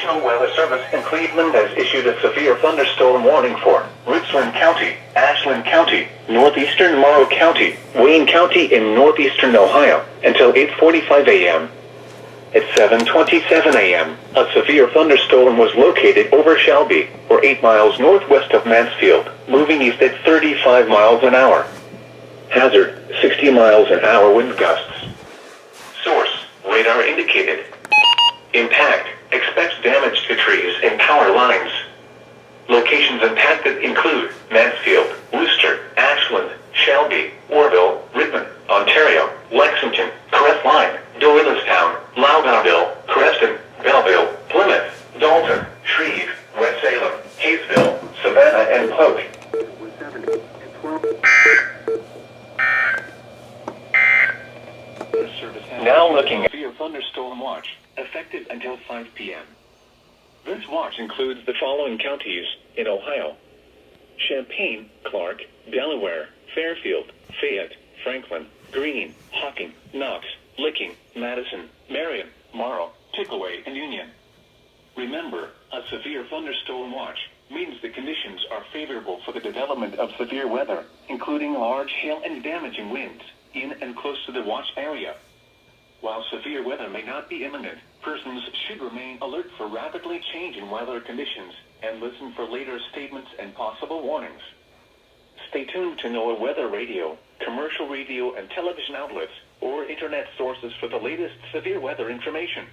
National Weather Service in Cleveland has issued a severe thunderstorm warning for Richland County, Ashland County, northeastern Morrow County, Wayne County in northeastern Ohio until 8:45 a.m. At 7:27 a.m., a severe thunderstorm was located over Shelby, or 8 miles northwest of Mansfield, moving east at 35 miles an hour. Hazard, 60 miles an hour wind gusts. Source, radar indicated. Impact, expects damage to trees and power lines. Locations impacted include Mansfield, Worcester, Ashland, Shelby, Orville, Richmond, Ontario, Lexington, Crestline, Doylestown, Loudonville, Creston, Belleville, Plymouth, Dalton, Shreve, West Salem, Hayesville, Savannah, and Polk. Now looking at severe thunderstorm watch, effective until 5 p.m. This watch includes the following counties in Ohio: Champaign, Clark, Delaware, Fairfield, Fayette, Franklin, Greene, Hocking, Knox, Licking, Madison, Marion, Morrow, Pickaway, and Union. Remember, a severe thunderstorm watch means the conditions are favorable for the development of severe weather, including large hail and damaging winds, in and close to the watch area. While severe weather may not be imminent, persons should remain alert for rapidly changing weather conditions and listen for later statements and possible warnings. Stay tuned to NOAA weather radio, commercial radio and television outlets, or internet sources for the latest severe weather information.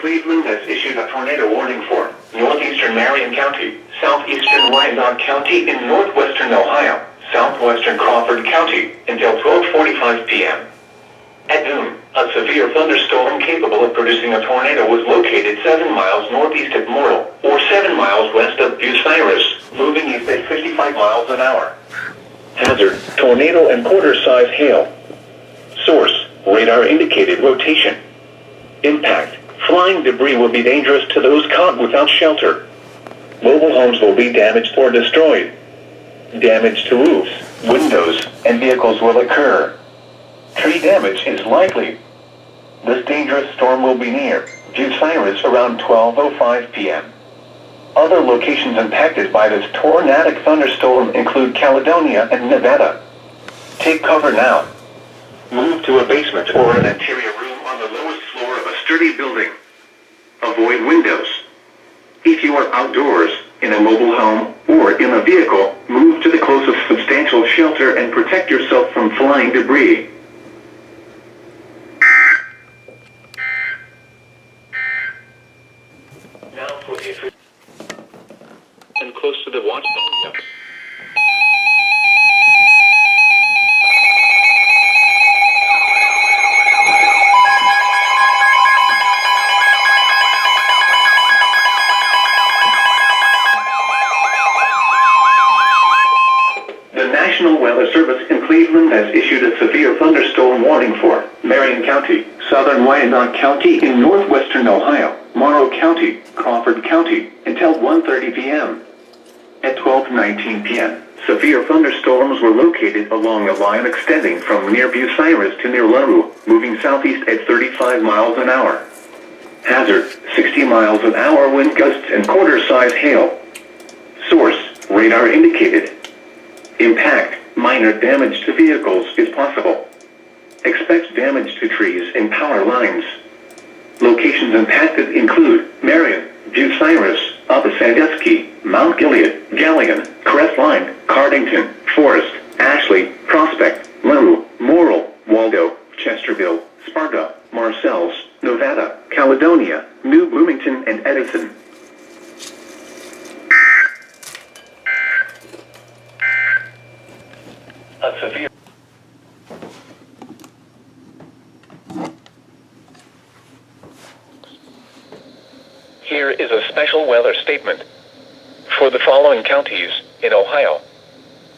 Cleveland has issued a tornado warning for northeastern Marion County, southeastern Wyandotte County in northwestern Ohio, southwestern Crawford County until 12:45 p.m. At noon, a severe thunderstorm capable of producing a tornado was located 7 miles northeast of Morrill, or 7 miles west of Bucyrus, moving east at 55 miles an hour. Hazard, tornado and quarter-size hail. Source, radar indicated rotation. Impact, flying debris will be dangerous to those caught without shelter. Mobile homes will be damaged or destroyed. Damage to roofs, windows, and vehicles will occur. Tree damage is likely. This dangerous storm will be near Bucyrus around 12:05 p.m. Other locations impacted by this tornadic thunderstorm include Caledonia and Nevada. Take cover now. Move to a basement or an interior room on the lowest floor of a sturdy building. Avoid windows. If you are outdoors, in a mobile home, or in a vehicle, move to the closest substantial shelter and protect yourself from flying debris. Now for the and close to the watch area. National Weather Service in Cleveland has issued a severe thunderstorm warning for Marion County, southern Wyandotte County in northwestern Ohio, Morrow County, Crawford County, until 1:30 p.m. At 12:19 p.m., severe thunderstorms were located along a line extending from near Bucyrus to near LaRue, moving southeast at 35 miles an hour. Hazard, 60 miles an hour wind gusts and quarter-size hail. Source, radar indicated. Impact, minor damage to vehicles is possible. Expect damage to trees and power lines. Locations impacted include Marion, Bucyrus, Upper Sandusky, Mount Gilead, Gallion, Crestline, Cardington, Forest, Ashley, Prospect, LaRue, Morrill, Waldo, Chesterville, Sparta, Marcells, Nevada, Caledonia, New Bloomington, and Edison. A severe Here is a special weather statement for the following counties in Ohio: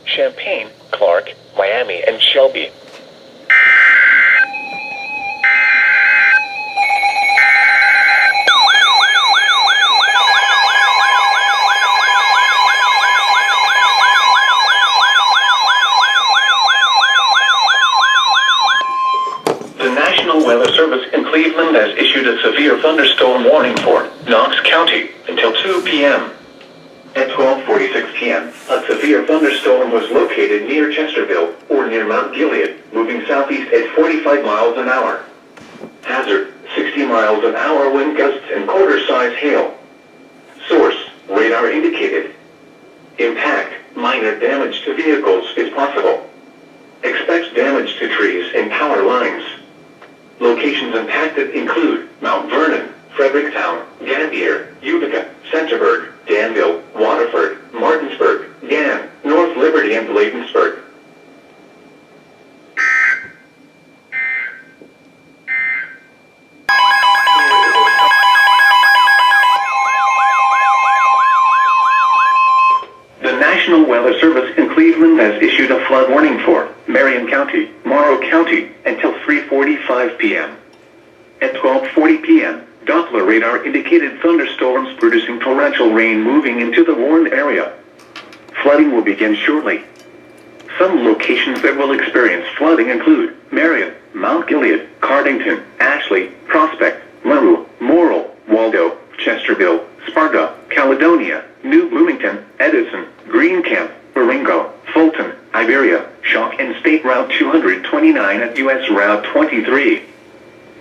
Champaign, Clark, Miami, and Shelby. The National Weather Service in Cleveland has issued a severe thunderstorm warning for Knox County until 2 p.m. At 12:46 p.m., a severe thunderstorm was located near Chesterville, or near Mount Gilead, moving southeast at 45 miles an hour. Hazard, 60 miles an hour wind gusts and quarter-size hail. Source, radar indicated. Impact, minor damage to vehicles is possible. Expect damage to trees and power lines. Locations impacted include Mount Vernon, Fredericktown, Gambier, Utica, Centerburg, Danville, Waterford, Martinsburg, Gann, North Liberty, and Bladensburg. The National Weather Service in Cleveland has issued a flood warning for Marion County, Morrow County, until 3:45 p.m. At 12:40 p.m., Doppler radar indicated thunderstorms producing torrential rain moving into the Warren area. Flooding will begin shortly. Some locations that will experience flooding include Marion, Mount Gilead, Cardington, Ashley, Prospect, Monroe, Morrill, Waldo, Chesterville, Sparta, Caledonia, New Bloomington, Edison, Greencamp, Baringo, Fulton, Iberia, Shock, and State Route 229 at U.S. Route 23.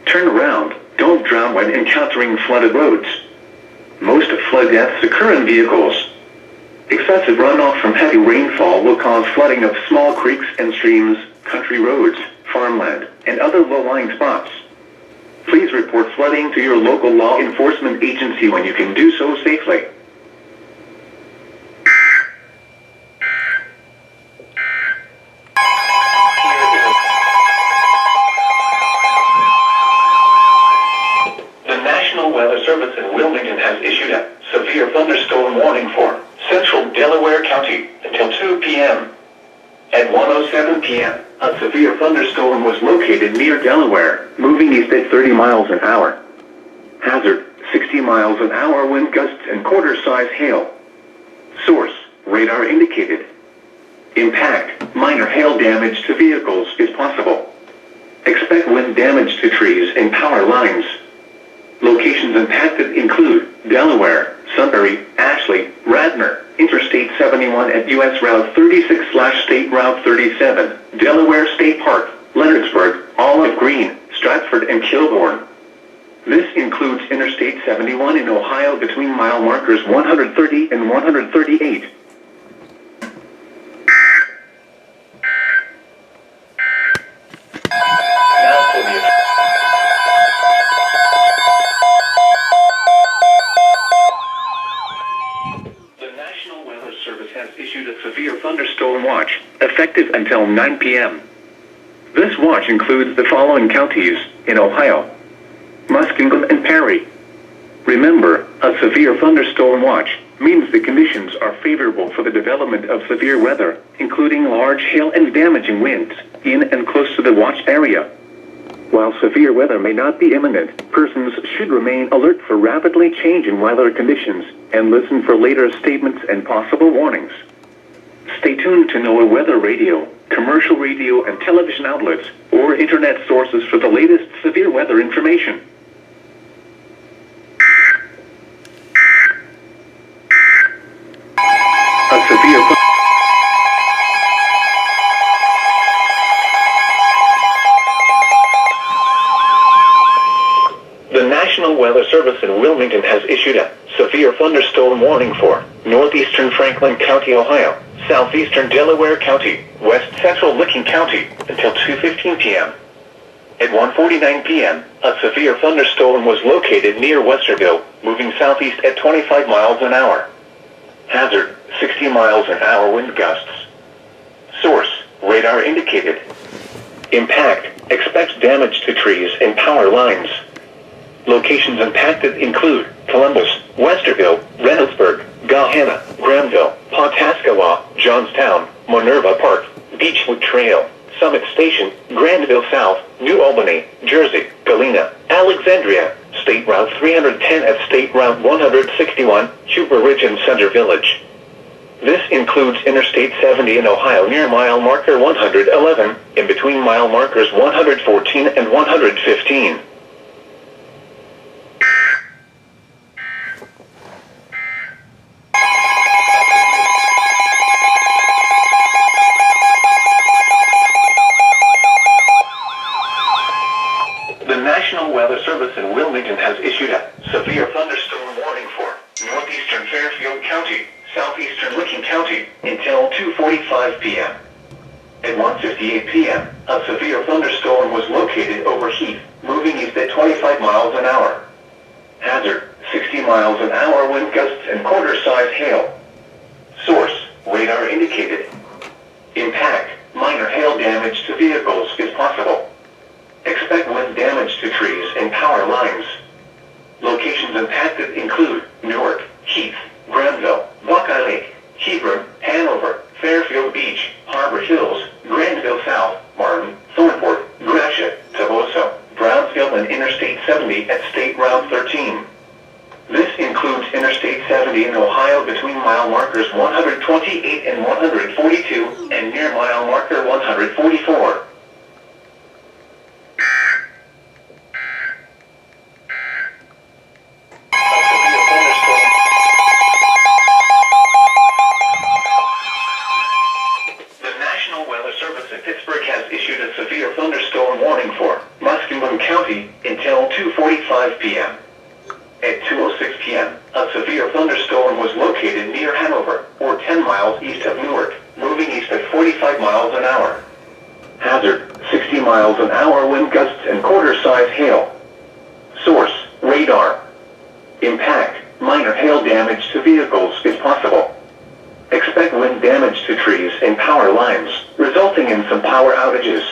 Turn around. Don't drown when encountering flooded roads. Most flood deaths occur in vehicles. Excessive runoff from heavy rainfall will cause flooding of small creeks and streams, country roads, farmland, and other low-lying spots. Please report flooding to your local law enforcement agency when you can do so safely. Service in Wilmington has issued a severe thunderstorm warning for central Delaware County until 2 p.m. At 1:07 p.m., a severe thunderstorm was located near Delaware, moving east at 30 miles an hour. Hazard, 60 miles an hour wind gusts and quarter-size hail. Source, radar indicated. Impact, minor hail damage to vehicles is possible. Expect wind damage to trees and power lines. Locations impacted include Delaware, Sunbury, Ashley, Radnor, Interstate 71 at U.S. Route 36/State Route 37, Delaware State Park, Leonardsburg, Olive Green, Stratford, and Kilbourne. This includes Interstate 71 in Ohio between mile markers 130 and 138. Severe thunderstorm watch, effective until 9 p.m. This watch includes the following counties in Ohio: Muskingum and Perry. Remember, a severe thunderstorm watch means the conditions are favorable for the development of severe weather, including large hail and damaging winds, in and close to the watch area. While severe weather may not be imminent, persons should remain alert for rapidly changing weather conditions and listen for later statements and possible warnings. Stay tuned to NOAA weather radio, commercial radio and television outlets, or internet sources for the latest severe weather information. The National Weather Service in Wilmington has issued a severe thunderstorm warning for northeastern Franklin County, Ohio, southeastern Delaware County, west central Licking County, until 2:15 p.m. At 1:49 p.m., a severe thunderstorm was located near Westerville, moving southeast at 25 miles an hour. Hazard, 60 miles an hour wind gusts. Source, radar indicated. Impact, expect damage to trees and power lines. Locations impacted include Columbus, Westerville, Reynoldsburg, Gahanna, Granville, Pawtascawa, Johnstown, Minerva Park, Beechwood Trail, Summit Station, Grandville South, New Albany, Jersey, Galena, Alexandria, State Route 310 at State Route 161, Huber Ridge and Center Village. This includes Interstate 70 in Ohio near mile marker 111, in between mile markers 114 and 115. The National Weather Service in Wilmington has issued a severe thunderstorm warning for northeastern Fairfield County, southeastern Licking County, until 2:45 p.m. At 1:58 p.m., a severe thunderstorm was located over Heath, moving east at 25 miles an hour. Hazard, 60 miles an hour wind gusts and quarter-size hail. Source, radar indicated. Impact, minor hail damage to vehicles is possible. Expect wind damage to trees and power lines. Locations impacted include Newark, Heath, Granville, Buckeye Lake, Hebron, Hanover, Fairfield Beach, Harbor Hills, Grandville South, Martin, Thornport, Gratiot, Toboso, Brownsville and Interstate 70 at State Route 13. This includes Interstate 70 in Ohio between mile markers 128 and 142 and near mile marker 144. Thunderstorm warning for Muskingum County until 2:45 p.m. At 2:06 p.m., a severe thunderstorm was located near Hanover, or 10 miles east of Newark, moving east at 45 miles an hour. Hazard, 60 miles an hour wind gusts and quarter-size hail. Source, radar. Impact, minor hail damage to vehicles is possible. Expect wind damage to trees and power lines, resulting in some power outages.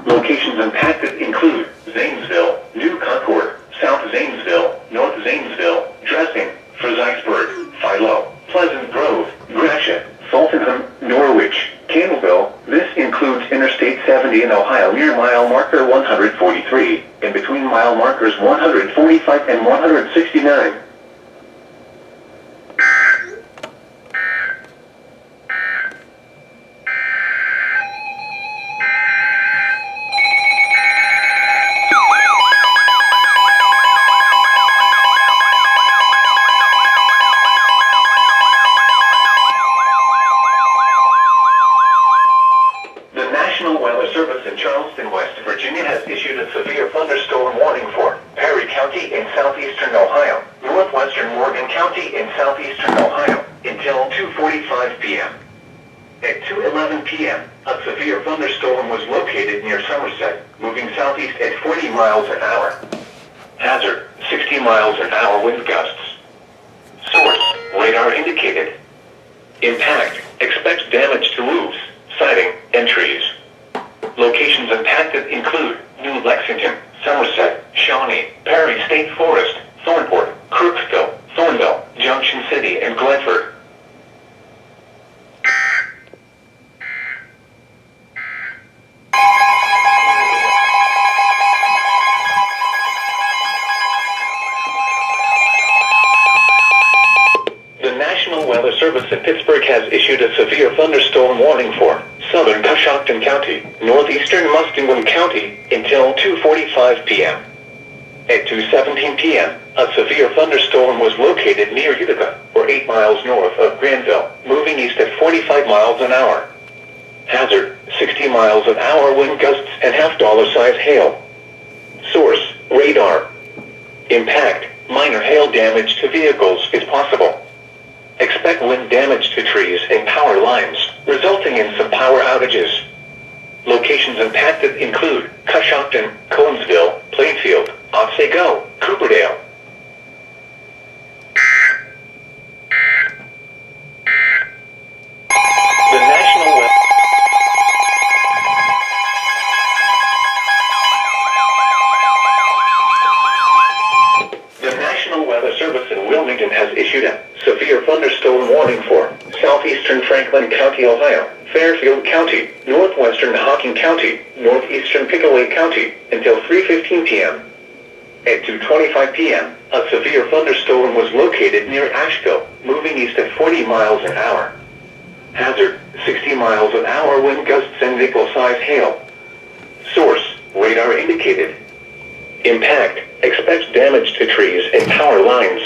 Locations impacted include Zanesville, New Concord, South Zanesville, North Zanesville, Dressing, Fredericksburg, Philo, Pleasant Grove, Gratiot, Fultonham, Norwich, Campbellville. This includes Interstate 70 in Ohio near mile marker 143, in between mile markers 145 and 169. Southeastern Ohio, northwestern Morgan County in southeastern Ohio, until 2:45 p.m. At 2:11 p.m., a severe thunderstorm was located near Somerset, moving southeast at 40 miles an hour. Hazard, 60 miles an hour wind gusts. Source, radar indicated. Impact, expect damage to roofs, siding, and trees. Locations impacted include New Lexington, Somerset, Shawnee, Perry State Forest, Thornport, Crooksville, Thornville, Junction City, and Glenford. The National Weather Service in Pittsburgh has issued a severe thunderstorm warning for southern Coshocton County, northeastern Muskingum County, until 2:45 p.m. At 2:17 p.m., a severe thunderstorm was located near Utica, or 8 miles north of Granville, moving east at 45 miles an hour. Hazard, 60 miles an hour wind gusts and half-dollar-size hail. Source, radar. Impact, minor hail damage to vehicles is possible. Expect wind damage to trees and power lines, resulting in some power outages. Locations impacted include Coshocton, Conesville, Plainfield, Otsego, Cooperdale. The National Weather Service in Wilmington has issued a severe thunderstorm warning for southeastern Franklin County, Ohio, Fairfield County, northwestern Hocking County, northeastern Pickaway County, until 3:15 p.m. At 2:25 p.m., a severe thunderstorm was located near Asheville, moving east at 40 miles an hour. Hazard, 60 miles an hour wind gusts and nickel-size hail. Source, radar indicated. Impact, expect damage to trees and power lines.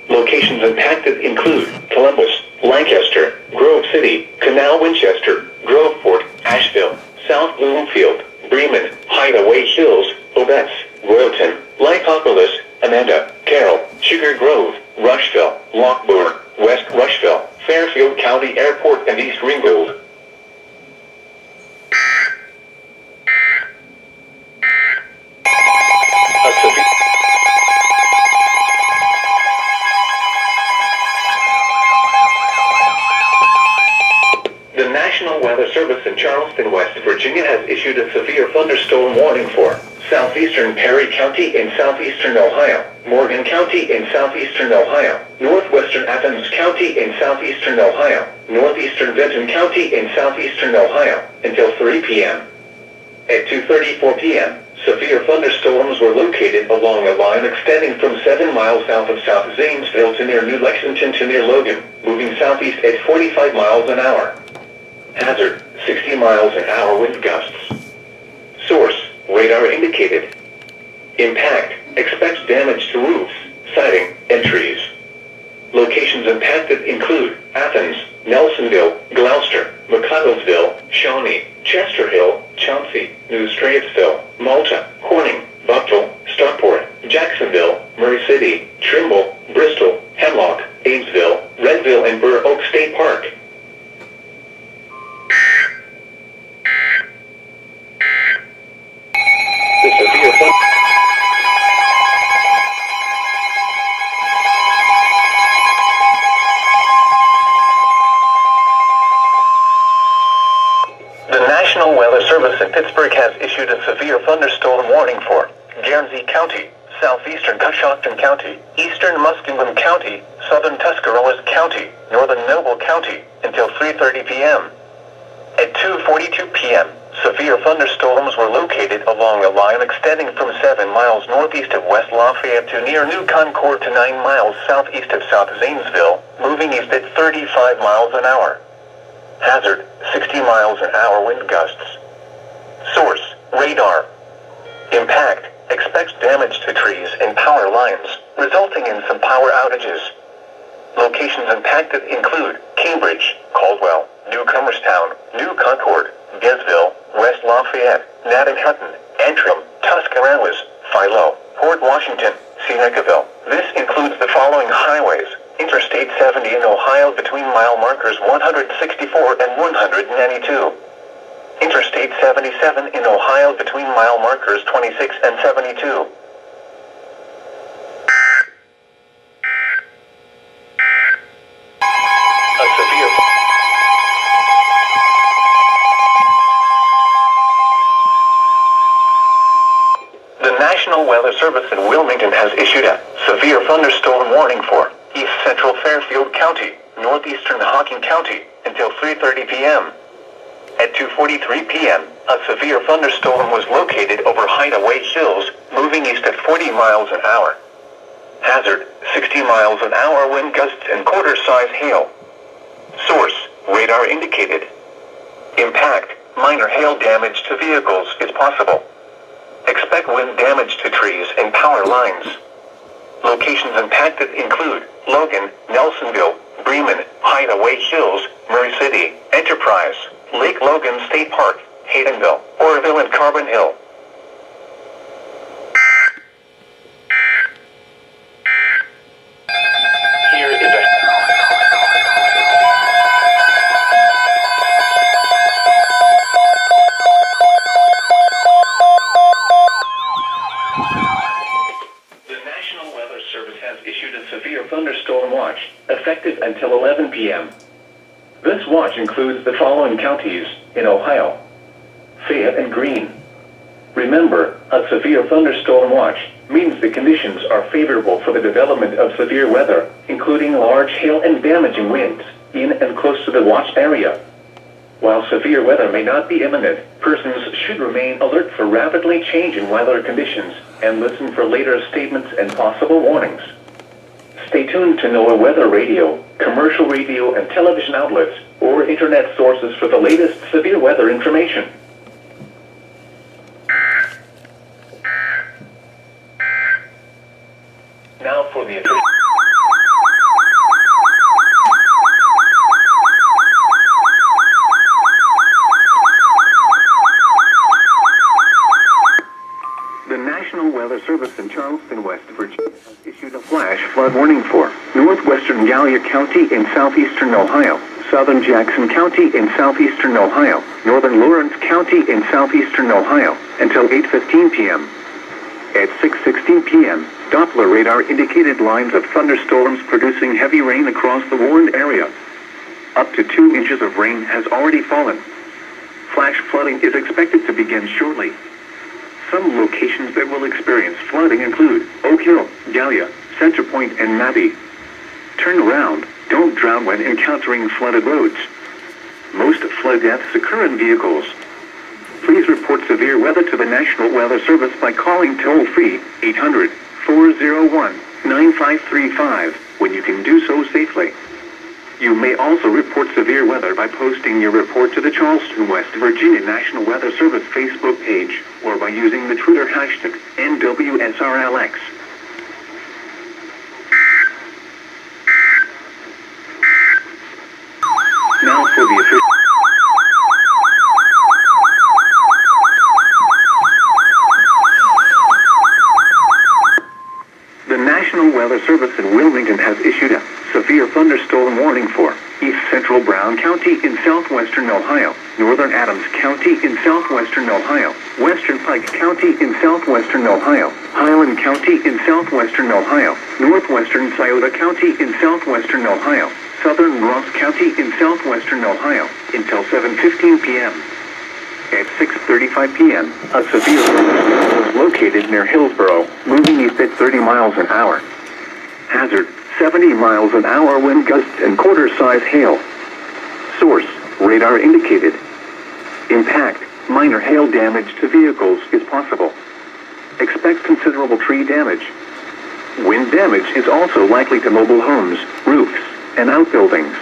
Locations impacted include Columbus, Lancaster, Grove City, Canal Winchester, Groveport, Asheville, South Bloomfield, Bremen, Hideaway Hills, Obetz, Royalton, Lycopolis, Amanda, Carroll, Sugar Grove, Rushville, Lockbourne, West Rushville, Fairfield County Airport, and East Ringgold. The National Weather Service in Charleston, West Virginia has issued a severe thunderstorm warning for southeastern Perry County in southeastern Ohio, Morgan County in southeastern Ohio, northwestern Athens County in southeastern Ohio, northeastern Benton County in southeastern Ohio, until 3 p.m. At 2:34 p.m., severe thunderstorms were located along a line extending from 7 miles south of South Zanesville to near New Lexington to near Logan, moving southeast at 45 miles an hour. Hazard, 60 miles an hour wind gusts. Source, radar indicated. Impact, expect damage to roofs, siding, and trees. Locations impacted include Athens, Nelsonville, Gloucester, McConnellsville, Shawnee, Chester Hill, Chauncey, New Straitsville, Malta, Corning, Buckville, Stockport, Jacksonville, Murray City, Trimble, Bristol, Hemlock, Amesville, Redville, and Burr Oak State Park. The National Weather Service in Pittsburgh has issued a severe thunderstorm warning for Guernsey County, southeastern Coshocton County, eastern Muskingum County, southern Tuscarawas County, northern Noble County, until 3:30 p.m. At 2:42 p.m., severe thunderstorms were located along a line extending from 7 miles northeast of West Lafayette to near New Concord to 9 miles southeast of South Zanesville, moving east at 35 miles an hour. Hazard, 60 miles an hour wind gusts. Source, radar. Impact, expects damage to trees and power lines, resulting in some power outages. Locations impacted include Cambridge, Caldwell, New Comerstown, New Concord, Gesville, West Lafayette, Natick-Hutton, Antrim, Tuscarawas, Philo, Port Washington, Senecaville. This includes the following highways: Interstate 70 in Ohio between mile markers 164 and 192. Interstate 77 in Ohio between mile markers 26 and 72. The National Weather Service in Wilmington has issued a severe thunderstorm warning for East Central Fairfield County, northeastern Hocking County, until 3:30 p.m. At 2:43 p.m., a severe thunderstorm was located over Hideaway Hills, moving east at 40 miles an hour. Hazard, 60 miles an hour wind gusts and quarter-size hail. Source, radar indicated. Impact, minor hail damage to vehicles is possible. Expect wind damage to trees and power lines. Locations impacted include Logan, Nelsonville, Bremen, Hideaway Hills, Murray City, Enterprise, Lake Logan State Park, Haydenville, Oroville, and Carbon Hill. Here is a issued a severe thunderstorm watch, effective until 11 p.m. This watch includes the following counties in Ohio: Fayette and Greene. Remember, a severe thunderstorm watch means the conditions are favorable for the development of severe weather, including large hail and damaging winds, in and close to the watch area. While severe weather may not be imminent, persons should remain alert for rapidly changing weather conditions and listen for later statements and possible warnings. Stay tuned to NOAA weather radio, commercial radio and television outlets, or internet sources for the latest severe weather information. Now for the official... The National Weather Service in Charleston, West Virginia, has issued a flash flood warning for northwestern Gallia County in southeastern Ohio, southern Jackson County in southeastern Ohio, northern Lawrence County in southeastern Ohio, until 8:15 p.m. At 6:16 p.m., Doppler radar indicated lines of thunderstorms producing heavy rain across the warned area. Up to 2 inches of rain has already fallen. Flash flooding is expected to begin shortly. Some locations that will experience flooding include Oak Hill, Gallia, Center Point, and Mabee. Turn around. Don't drown when encountering flooded roads. Most flood deaths occur in vehicles. Please report severe weather to the National Weather Service by calling toll-free 800-401-9535 when you can do so safely. You may also report severe weather by posting your report to the Charleston, West Virginia National Weather Service Facebook page or by using the Twitter hashtag NWSRLX. Now for the official... The National Weather Service in Wilmington has issued a severe thunderstorm warning for East Central Brown County in southwestern Ohio, northern Adams County in southwestern Ohio, western Pike County in southwestern Ohio, Highland County in southwestern Ohio, northwestern Scioto County in southwestern Ohio, southern Ross County in southwestern Ohio, until 7:15 p.m. At 6:35 p.m., a severe thunderstorm was located near Hillsboro, moving east at 30 miles an hour. Hazard, 70 miles an hour wind gusts and quarter-size hail. Source, radar indicated. Impact, minor hail damage to vehicles is possible. Expect considerable tree damage. Wind damage is also likely to mobile homes, roofs, and outbuildings.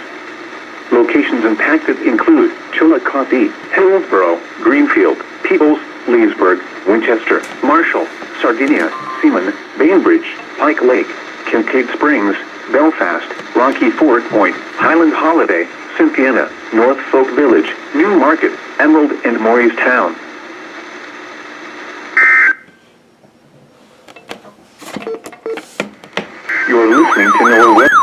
Locations impacted include Chillicothe, Hillsboro, Greenfield, Peebles, Leesburg, Winchester, Marshall, Sardinia, Seaman, Bainbridge, Pike Lake, Kincaid Springs, Belfast, Rocky Ford Point, Highland Holiday, Cynthiana, North Folk Village, New Market, Emerald, and Morristown. You're listening to NOAA Weather.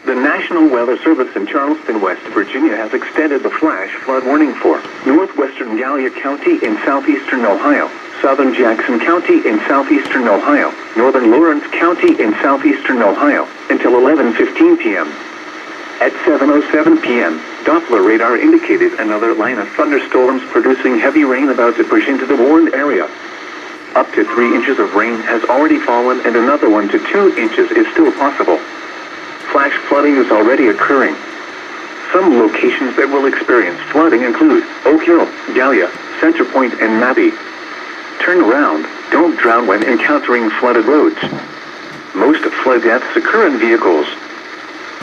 The National Weather Service in Charleston, West Virginia has extended the flash flood warning for northwestern Gallia County in southeastern Ohio, southern Jackson County in southeastern Ohio, northern Lawrence County in southeastern Ohio, until 11:15 p.m. At 7:07 p.m., Doppler radar indicated another line of thunderstorms producing heavy rain about to push into the warned area. Up to 3 inches of rain has already fallen and another 1 to 2 inches is still possible. Flash flooding is already occurring. Some locations that will experience flooding include Oak Hill, Gallia, Center Point, and Mabee. Turn around. Don't drown when encountering flooded roads. Most flood deaths occur in vehicles.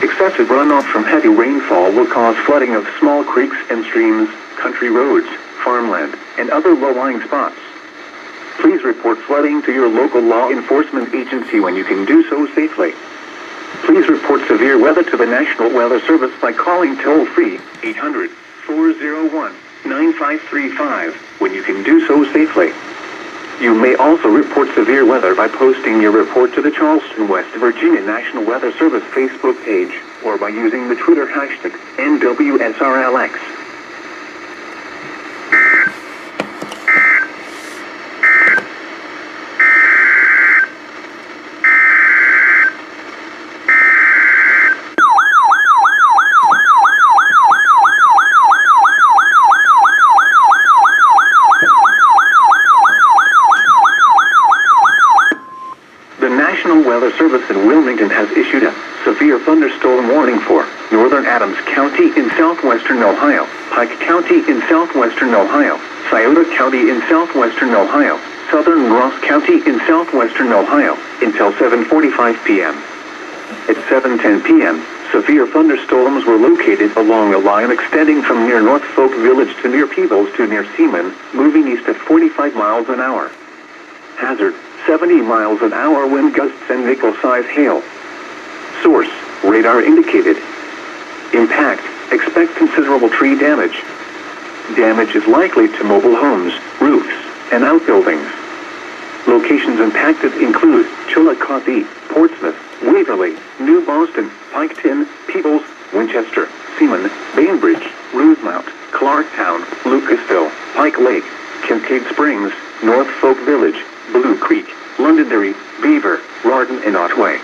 Excessive runoff from heavy rainfall will cause flooding of small creeks and streams, country roads, farmland, and other low-lying spots. Please report flooding to your local law enforcement agency when you can do so safely. Please report severe weather to the National Weather Service by calling toll-free 800-401-9535 when you can do so safely. You may also report severe weather by posting your report to the Charleston, West Virginia National Weather Service Facebook page or by using the Twitter hashtag NWSRLX. Weather Service in Wilmington has issued a severe thunderstorm warning for northern Adams County in southwestern Ohio, Pike County in southwestern Ohio, Scioto County in southwestern Ohio, southern Ross County in southwestern Ohio, until 7:45 p.m. At 7:10 p.m., severe thunderstorms were located along a line extending from near Norfolk Village to near Peebles to near Seaman, moving east at 45 miles an hour. Hazard, 70 miles an hour wind gusts and nickel-size hail. Source, radar indicated. Impact, expect considerable tree damage. Damage is likely to mobile homes, roofs, and outbuildings. Locations impacted include Chillicothe, Portsmouth, Waverly, New Boston, Piketon, Peebles, Winchester, Seaman, Bainbridge, Rosemount, Clarktown, Lucasville, Pike Lake, Kincaid Springs, Norfolk Village, Blue Creek, Londonderry, Beaver, Lardon, and Otway.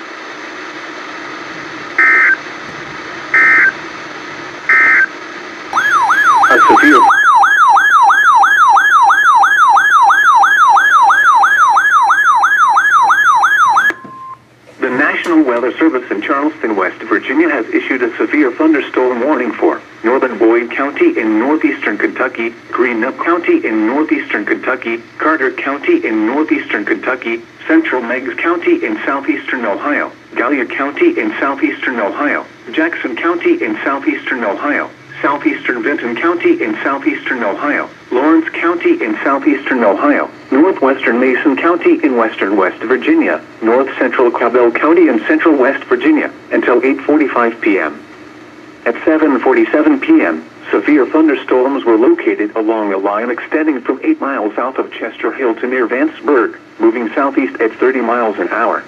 A severe The National Weather Service in Charleston, West Virginia has issued a severe thunderstorm warning for northern Boyd County in northeastern Kentucky, Greenup County in northeastern Kentucky, Carter County in northeastern Kentucky, central Meigs County in southeastern Ohio, Gallia County in southeastern Ohio, Jackson County in southeastern Ohio, southeastern Vinton County in southeastern Ohio, Lawrence County in southeastern Ohio, northwestern Mason County in western West Virginia, north central Cabell County in central West Virginia, until 8:45 p.m. At 7:47 p.m., severe thunderstorms were located along a line extending from 8 miles south of Chester Hill to near Vanceburg, moving southeast at 30 miles an hour.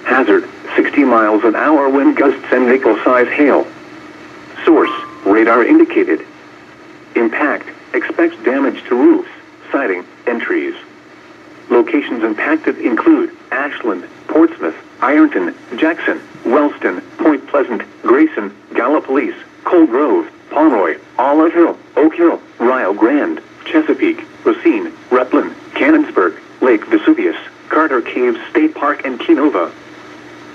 Hazard, 60 miles an hour wind gusts and nickel-size hail. Source, radar indicated. Impact, expects damage to roofs, siding, and trees. Locations impacted include Ashland, Portsmouth, Ironton, Jackson, Wellston, Point Pleasant, Grayson, Gallipolis, Cold Grove, Pomeroy, Olive Hill, Oak Hill, Rio Grande, Chesapeake, Racine, Rutland, Cannonsburg, Lake Vesuvius, Carter Caves State Park, and Kenova.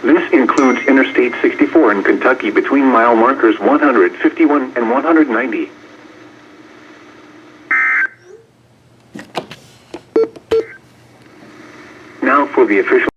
This includes Interstate 64 in Kentucky between mile markers 151 and 190. Now for the official